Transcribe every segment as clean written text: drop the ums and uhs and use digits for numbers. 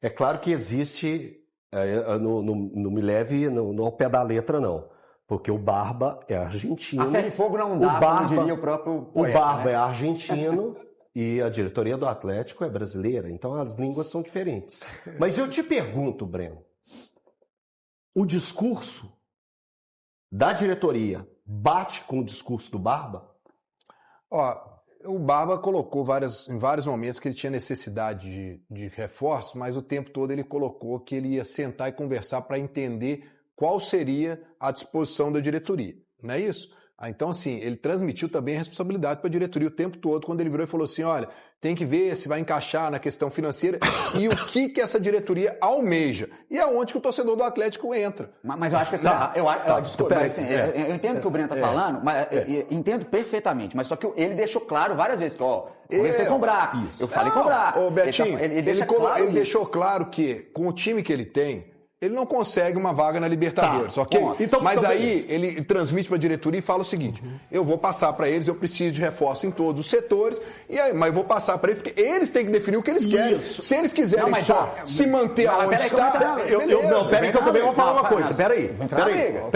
É claro que existe, não me leve no ao pé da letra, não. Porque o Barba é argentino. A ferro e fogo não dá, como diria o próprio poeta, o Barba, né? É argentino. E a diretoria do Atlético é brasileira, então as línguas são diferentes. Mas eu te pergunto, Breno, o discurso da diretoria bate com o discurso do Barba? O Barba colocou em vários momentos que ele tinha necessidade de reforço, mas o tempo todo ele colocou que ele ia sentar e conversar para entender qual seria a disposição da diretoria, não é isso? Então, assim, ele transmitiu também a responsabilidade para a diretoria o tempo todo, quando ele virou e falou assim, olha, tem que ver se vai encaixar na questão financeira e o que essa diretoria almeja. E é onde que o torcedor do Atlético entra. Mas eu acho que assim, desculpa, eu entendo o que o Breno está falando, mas entendo perfeitamente, mas só que ele deixou claro várias vezes que, conversei com o Brax, eu falei com o Brax. Ô, Betinho, ele deixou claro que, com o time que ele tem, ele não consegue uma vaga na Libertadores, ok? Então, mas aí ele transmite para a diretoria e fala o seguinte, eu vou passar para eles, eu preciso de reforço em todos os setores, mas eu vou passar para eles, porque eles têm que definir o que eles querem. Se eles quiserem se manter aonde está... Peraí que eu também vou falar uma coisa. Peraí,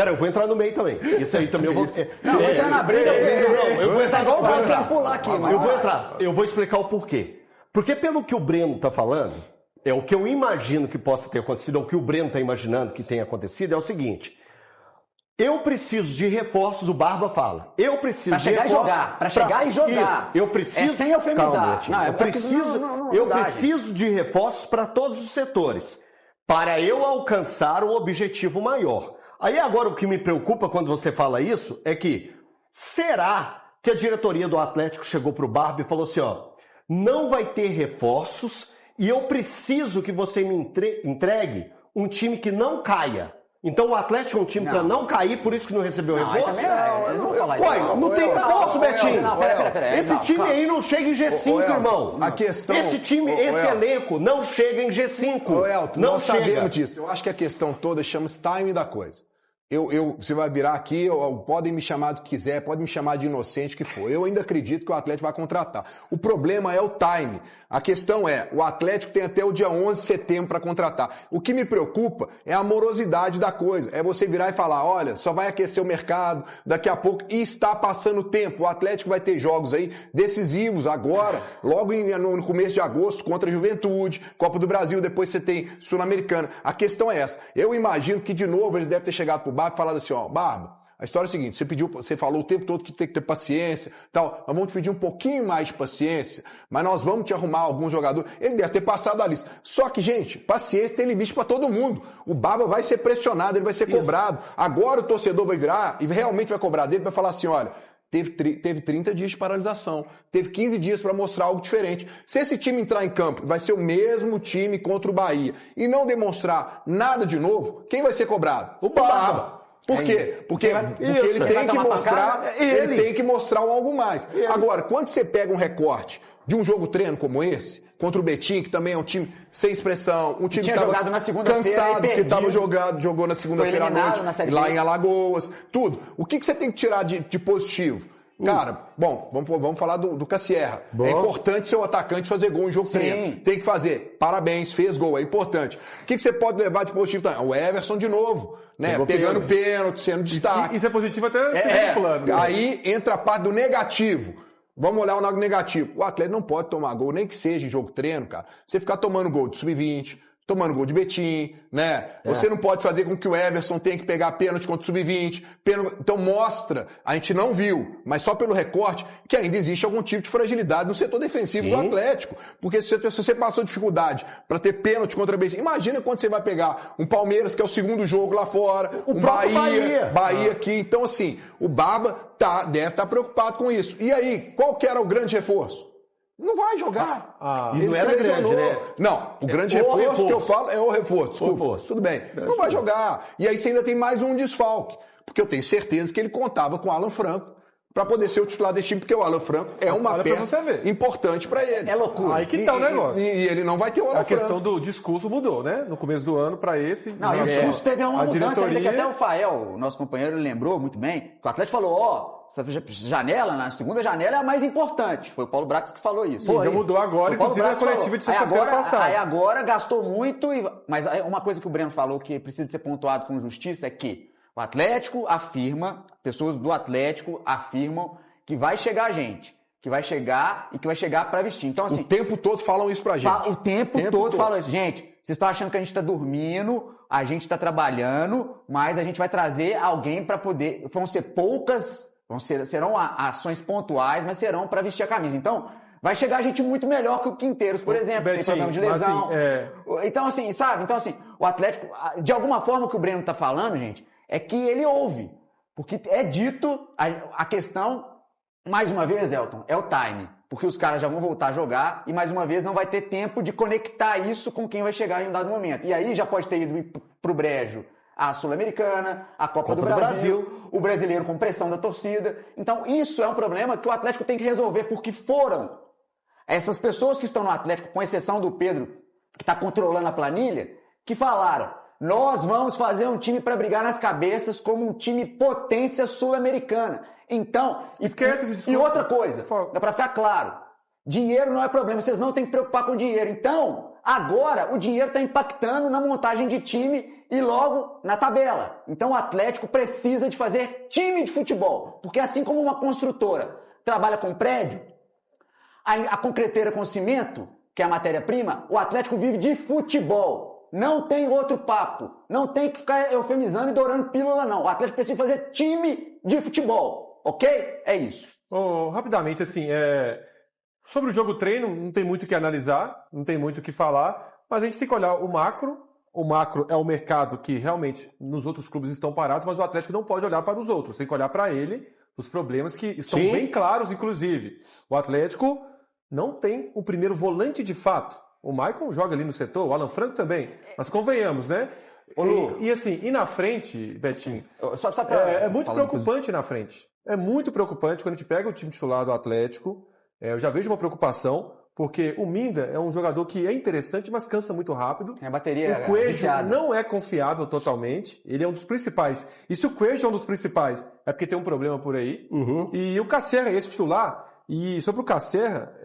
eu vou entrar no meio também. Isso aí também eu vou... Não, vou entrar na briga. Eu vou entrar igual eu quero pular aqui. Eu vou explicar o porquê. Porque pelo que o Breno está falando... É o que eu imagino que possa ter acontecido, ou o que o Breno está imaginando que tenha acontecido, é o seguinte. Eu preciso de reforços, o Barba fala. Eu preciso de reforços. Para chegar e jogar. Isso, eu preciso... sem eufemizar. Eu preciso de reforços para todos os setores, para eu alcançar um objetivo maior. Aí agora o que me preocupa quando você fala isso é que, será que a diretoria do Atlético chegou para o Barba e falou assim, não vai ter reforços... E eu preciso que você me entregue um time que não caia. Então o Atlético é um time para não cair, por isso que não recebeu reforço? Eles vão falar isso. Não tem reforço, Betinho. Peraí. Esse time aí não chega em G5, irmão. A questão... Esse elenco não chega em G5. Nós sabemos disso. Eu acho que a questão toda chama-se time da coisa. Você vai virar aqui, podem me chamar do que quiser, podem me chamar de inocente, que for. Eu ainda acredito que o Atlético vai contratar. O problema é o time. A questão é, o Atlético tem até o dia 11 de setembro para contratar. O que me preocupa é a morosidade da coisa. É você virar e falar, olha, só vai aquecer o mercado daqui a pouco e está passando tempo. O Atlético vai ter jogos aí decisivos agora, logo no começo de agosto, contra a Juventude, Copa do Brasil, depois você tem Sul-Americana. A questão é essa. Eu imagino que, de novo, eles devem ter chegado pro Barba e falado assim, Barba, a história é a seguinte, você falou o tempo todo que tem que ter paciência, tal, nós vamos te pedir um pouquinho mais de paciência, mas nós vamos te arrumar algum jogador. Ele deve ter passado a lista. Só que, gente, paciência tem limite para todo mundo. O Barba vai ser pressionado, ele vai ser cobrado. Agora o torcedor vai virar e realmente vai cobrar dele, vai falar assim, olha, teve 30 dias de paralisação, teve 15 dias para mostrar algo diferente. Se esse time entrar em campo, vai ser o mesmo time contra o Bahia, e não demonstrar nada de novo, quem vai ser cobrado? O Barba. Por quê? Porque ele tem que mostrar algo mais. Agora, quando você pega um recorte de um jogo treino como esse, contra o Betim, que também é um time sem expressão, um time que estava jogado na segunda-feira cansado, que estava jogou na segunda-feira à noite, lá em Alagoas, tudo. O que você tem que tirar de positivo? Cara, bom, vamos falar do Cassierra. Bom. É importante ser o atacante fazer gol em jogo treino. Tem que fazer. Parabéns, fez gol, é importante. O que você pode levar de positivo também? O Everson de novo, né? Pegando pênalti, sendo destaque. Isso é positivo até falando. Aí entra a parte do negativo. Vamos olhar o lado negativo. O atleta não pode tomar gol, nem que seja em jogo treino, cara. Você ficar tomando gol de sub-20, tomando gol de Betim, né? Você não pode fazer com que o Everson tenha que pegar pênalti contra o sub-20. Então mostra, a gente não viu, mas só pelo recorte, que ainda existe algum tipo de fragilidade no setor defensivo do Atlético. Porque se você passou dificuldade para ter pênalti contra o Betim, imagina quando você vai pegar um Palmeiras, que é o segundo jogo lá fora, um Bahia aqui. Então, assim, o Barba deve estar preocupado com isso. E aí, qual que era o grande reforço? Não vai jogar. Ele não era grande, né? Não, o grande reforço que eu falo é o reforço. Desculpa, tudo bem. Não vai jogar. E aí você ainda tem mais um desfalque. Porque eu tenho certeza que ele contava com o Alan Franco para poder ser o titular desse time, porque o Alan Franco é uma peça importante para ele. É loucura. Aí que tá o negócio. E ele não vai ter o Alan Franco. A questão do discurso mudou, né? No começo do ano para esse. Não, e o discurso teve uma mudança ainda, que até o Fael, o nosso companheiro, lembrou muito bem, que o Atlético falou, essa janela, na segunda janela é a mais importante. Foi o Paulo Brax que falou isso. Já mudou agora, inclusive na coletiva de sexta-feira passada. Aí agora gastou muito, mas uma coisa que o Breno falou que precisa ser pontuado com justiça é que o Atlético afirma, pessoas do Atlético afirmam que vai chegar gente, que vai chegar e que vai chegar para vestir. Então, assim, o tempo todo falam isso pra gente. O tempo todo falam isso. Gente, vocês estão achando que a gente está dormindo, a gente está trabalhando, mas a gente vai trazer alguém para poder... Vão ser poucas, serão ações pontuais, mas serão para vestir a camisa. Então, vai chegar gente muito melhor que o Quinteiros, por exemplo, Betinho, tem problema de lesão. Então, assim, sabe? Então, assim, o Atlético, de alguma forma o que o Breno está falando, gente, é que ele ouve. Porque é dito, a questão, mais uma vez, Elton, é o time. Porque os caras já vão voltar a jogar e, mais uma vez, não vai ter tempo de conectar isso com quem vai chegar em um dado momento. E aí já pode ter ido pro brejo a Sul-Americana, a Copa do Brasil, o brasileiro com pressão da torcida. Então, isso é um problema que o Atlético tem que resolver, porque foram essas pessoas que estão no Atlético, com exceção do Pedro, que está controlando a planilha, que falaram: nós vamos fazer um time para brigar nas cabeças como um time potência sul-americana. Então, esquece esse discurso. E outra coisa, para ficar claro, dinheiro não é problema, vocês não têm que preocupar com dinheiro. Então, agora o dinheiro está impactando na montagem de time e logo na tabela. Então o Atlético precisa de fazer time de futebol, porque assim como uma construtora trabalha com prédio, a concreteira com cimento, que é a matéria-prima, o Atlético vive de futebol. Não tem outro papo. Não tem que ficar eufemizando e dourando pílula, não. O Atlético precisa fazer time de futebol. Ok? É isso. Rapidamente, assim, sobre o jogo treino, não tem muito o que analisar, não tem muito o que falar, mas a gente tem que olhar o macro. O macro é o mercado que realmente nos outros clubes estão parados, mas o Atlético não pode olhar para os outros. Tem que olhar para ele, os problemas que estão bem claros, inclusive. O Atlético não tem o primeiro volante de fato. O Maicon joga ali no setor, o Alan Franco também. Mas convenhamos, né? E na frente, Betinho, é muito preocupante na frente. É muito preocupante quando a gente pega o time titular do Atlético. Eu já vejo uma preocupação, porque o Minda é um jogador que é interessante, mas cansa muito rápido. A bateria o Coelho não é confiável totalmente. Ele é um dos principais. E se o Coelho é um dos principais, é porque tem um problema por aí. Uhum. E o Cacerra, esse titular... E sobre o Cacerra,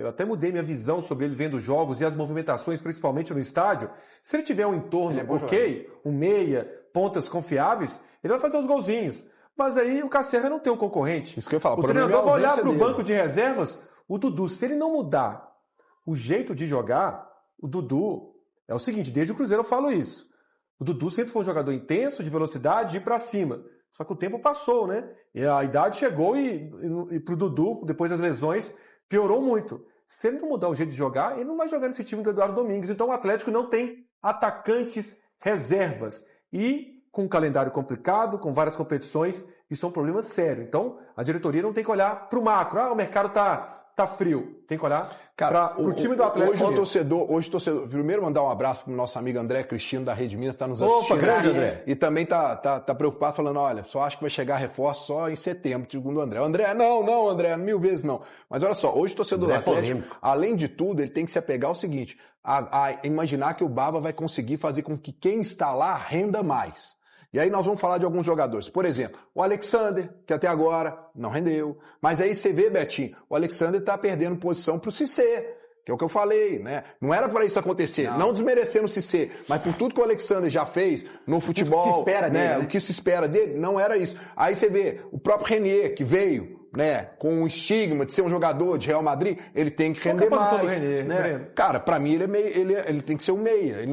eu até mudei minha visão sobre ele vendo jogos e as movimentações, principalmente no estádio. Se ele tiver um entorno um meia, pontas confiáveis, ele vai fazer os golzinhos. Mas aí o Cacerra não tem um concorrente. Isso que eu falo. O treinador vai olhar para o banco de reservas, o Dudu, se ele não mudar o jeito de jogar, o Dudu, é o seguinte, desde o Cruzeiro eu falo isso. O Dudu sempre foi um jogador intenso, de velocidade, de ir para cima. Só que o tempo passou, né? E a idade chegou e pro Dudu, depois das lesões, piorou muito. Se ele não mudar o jeito de jogar, ele não vai jogar nesse time do Eduardo Domingues. Então o Atlético não tem atacantes reservas. E com um calendário complicado, com várias competições, isso é um problema sério. Então a diretoria não tem que olhar pro macro. O mercado tá frio. Tem que olhar para o time do Atlético. Hoje o torcedor, primeiro mandar um abraço pro nosso amigo André Cristino da Rede Minas, está nos assistindo. Opa, grande André. E também tá preocupado, falando, olha, só acho que vai chegar reforço só em setembro, segundo o André. André, não, André, 1000 vezes não. Mas olha só, hoje o torcedor do Atlético, além de tudo, ele tem que se apegar ao seguinte, a imaginar que o Bava vai conseguir fazer com que quem está lá renda mais. E aí nós vamos falar de alguns jogadores. Por exemplo, o Alexander, que até agora não rendeu. Mas aí você vê, Betinho, o Alexander está perdendo posição para o Cissé, que é o que eu falei, né? Não era para isso acontecer. Não desmerecendo o Cissé, mas por tudo que o Alexander já fez no futebol, o que se espera dele, né? O que se espera dele, não era isso. Aí você vê o próprio Renier, que veio, né, com o estigma de ser um jogador de Real Madrid, ele tem que render mais. Renier, né? Cara, para mim ele tem que ser um meia.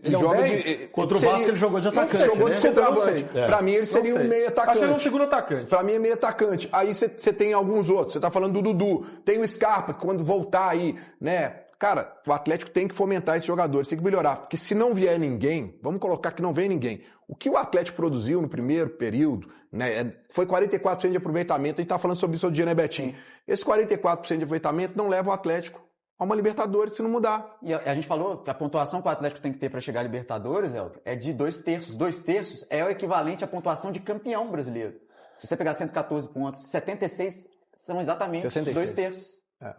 Ele joga contra o Vasco ele jogou de atacante. Ele jogou de centroavante. Pra mim ele seria um meio atacante. Acho que ele é um segundo atacante. Pra mim é meio atacante. Aí você tem alguns outros. Você tá falando do Dudu. Tem o Scarpa, que quando voltar aí, né? Cara, o Atlético tem que fomentar esses jogadores, tem que melhorar. Porque se não vier ninguém, vamos colocar que não vem ninguém. O que o Atlético produziu no primeiro período, né? Foi 44% de aproveitamento. A gente tá falando sobre isso outro dia, né, Betinho? Esse 44% de aproveitamento não leva o Atlético a uma Libertadores se não mudar. E a gente falou que a pontuação que o Atlético tem que ter para chegar à Libertadores, Elton, é de 2/3. 2/3 é o equivalente à pontuação de campeão brasileiro. Se você pegar 114 pontos, 76 são exatamente 66. 2/3. É.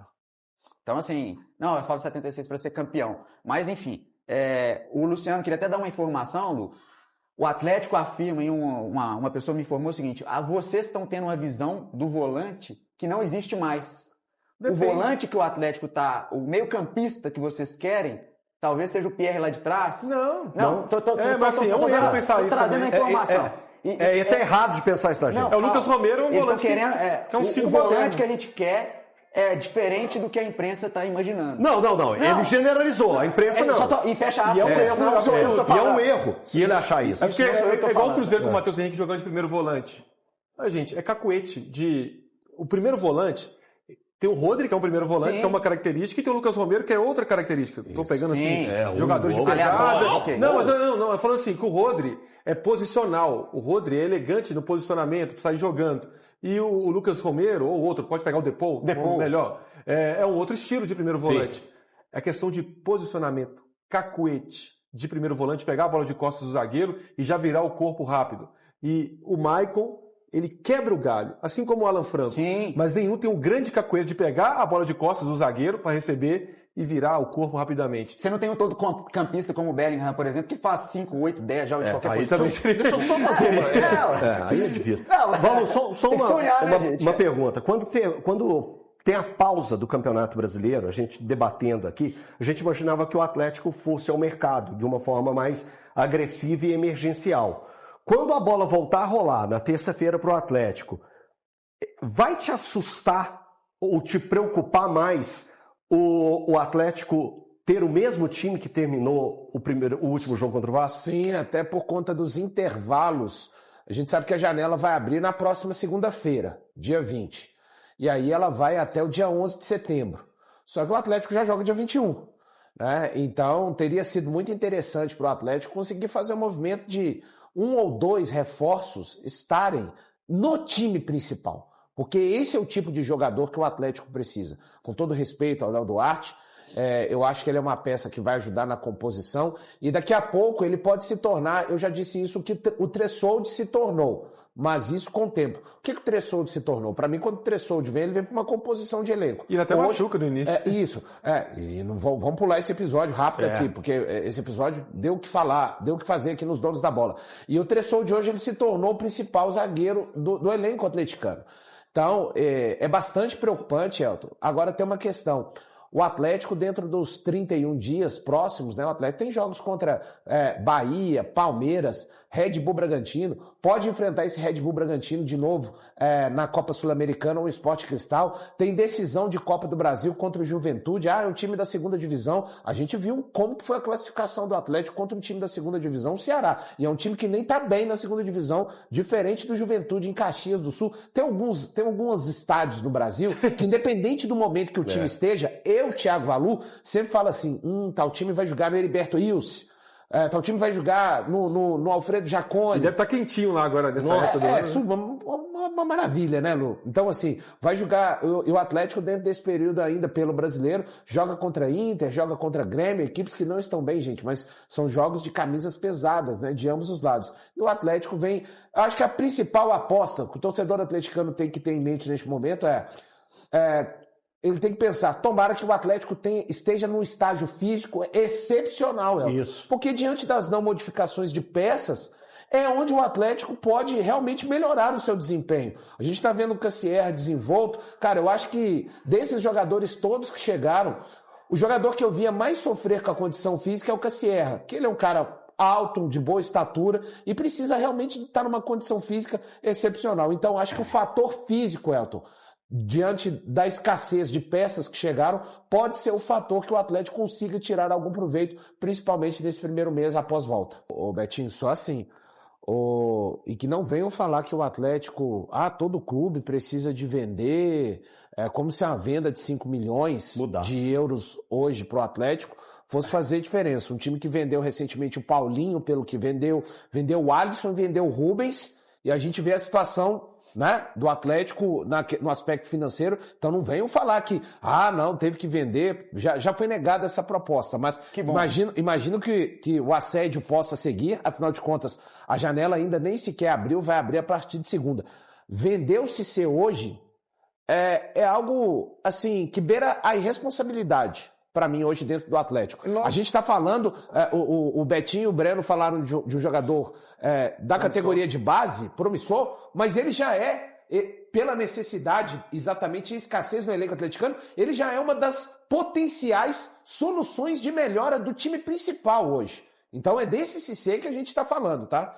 Então, assim, não, eu falo 76 para ser campeão. Mas, enfim, o Luciano queria até dar uma informação, Lu. O Atlético afirma, e uma pessoa me informou o seguinte, vocês estão tendo uma visão do volante que não existe mais. Depende. O volante que o Atlético tá, o meio-campista que vocês querem, talvez seja o Pierre lá de trás. Não. Mas assim, é um erro pensar isso. Trazendo a informação. Tá errado de pensar isso, gente. O Lucas Romero é um volante que é um ciclo o volante que a gente quer é diferente do que a imprensa está imaginando. Não. Ele generalizou. A imprensa não. E fecha a E é um erro absurdo. E é um erro se ele achar isso. É porque é igual o Cruzeiro com o Matheus Henrique jogando de primeiro volante. Gente, é cacuete o primeiro volante. Tem o Rodri, que é um primeiro volante, que é uma característica, e tem o Lucas Romero, que é outra característica. Estou pegando jogadores de pegada. Okay. Não, falando assim, que o Rodri é posicional. O Rodri é elegante no posicionamento, sair jogando. E o Lucas Romero, ou outro, pode pegar o Depou. Melhor. É um outro estilo de primeiro volante. Sim. É questão de posicionamento. Cacuete de primeiro volante, pegar a bola de costas do zagueiro e já virar o corpo rápido. E o Maicon, ele quebra o galho, assim como o Alan Franco. Sim. Mas nenhum tem um grande cacuete de pegar a bola de costas do zagueiro para receber e virar o corpo rapidamente. Você não tem um todo campista como o Bellingham, por exemplo, que faz 5, 8, 10 jogos de qualquer posição. Deixa eu só fazer aí é difícil. Vamos, só uma pergunta. Quando tem a pausa do Campeonato Brasileiro, a gente debatendo aqui, a gente imaginava que o Atlético fosse ao mercado de uma forma mais agressiva e emergencial. Quando a bola voltar a rolar na terça-feira para o Atlético, vai te assustar ou te preocupar mais o Atlético ter o mesmo time que terminou o último jogo contra o Vasco? Sim, até por conta dos intervalos. A gente sabe que a janela vai abrir na próxima segunda-feira, dia 20. E aí ela vai até o dia 11 de setembro. Só que o Atlético já joga dia 21. Né? Então teria sido muito interessante para o Atlético conseguir fazer um movimento de 1 ou 2 reforços estarem no time principal. Porque esse é o tipo de jogador que o Atlético precisa. Com todo respeito ao Léo Duarte, eu acho que ele é uma peça que vai ajudar na composição e daqui a pouco ele pode se tornar, eu já disse isso, que o Tressoldi se tornou, mas isso com o tempo. O que o Tressoldi se tornou? Para mim, quando o Tressoldi vem, ele vem para uma composição de elenco. E ele até machuca no início. E não vamos pular esse episódio rápido aqui, porque esse episódio deu o que falar, deu o que fazer aqui nos donos da bola. E o Tressoldi hoje ele se tornou o principal zagueiro do elenco atleticano. Então, é bastante preocupante, Elton. Agora tem uma questão. O Atlético, dentro dos 31 dias próximos, né, o Atlético tem jogos contra Bahia, Palmeiras, Red Bull Bragantino, pode enfrentar esse Red Bull Bragantino de novo na Copa Sul-Americana ou Sport Cristal, tem decisão de Copa do Brasil contra o Juventude, é um time da segunda divisão, a gente viu como que foi a classificação do Atlético contra um time da segunda divisão, o Ceará, e é um time que nem tá bem na segunda divisão, diferente do Juventude em Caxias do Sul. Tem alguns estádios no Brasil que, independente do momento que o time esteja, Thiago Valu, sempre fala assim, tal time vai jogar no Heriberto Ilse, tal time vai jogar no Alfredo Jaconi. E deve estar quentinho lá agora nessa época do ano. Uma maravilha, né, Lu? Então, assim, vai jogar, e o Atlético dentro desse período ainda pelo Brasileiro, joga contra Inter, joga contra Grêmio, equipes que não estão bem, gente, mas são jogos de camisas pesadas, né, de ambos os lados. E o Atlético vem, acho que a principal aposta que o torcedor atleticano tem que ter em mente neste momento ele tem que pensar, tomara que o Atlético esteja num estágio físico excepcional. Isso. Porque diante das não modificações de peças, é onde o Atlético pode realmente melhorar o seu desempenho. A gente está vendo o Cassier desenvolto. Cara, eu acho que desses jogadores todos que chegaram, o jogador que eu via mais sofrer com a condição física é o Cassier, que ele é um cara alto, de boa estatura e precisa realmente estar numa condição física excepcional. Então, acho que o fator físico, Elton, diante da escassez de peças que chegaram, pode ser o fator que o Atlético consiga tirar algum proveito, principalmente nesse primeiro mês após volta. Ô Betinho, só assim, e que não venham falar que o Atlético, todo clube precisa de vender, como se a venda de 5 milhões de euros hoje para o Atlético fosse fazer diferença. Um time que vendeu recentemente o Paulinho pelo que vendeu o Alisson, vendeu o Rubens, e a gente vê a situação, né, do Atlético no aspecto financeiro. Então não venham falar que não, teve que vender, já foi negada essa proposta, mas imagino que o assédio possa seguir, afinal de contas a janela ainda nem sequer abriu, vai abrir a partir de segunda. vender o Cissé hoje é algo, assim, que beira a irresponsabilidade para mim hoje dentro do Atlético. A gente está falando, o Betinho e o Breno falaram de um jogador da categoria de base, promissor, mas ele já pela necessidade, exatamente, escassez no elenco atleticano, ele já é uma das potenciais soluções de melhora do time principal hoje. Então é desse Cissé que a gente está falando, tá?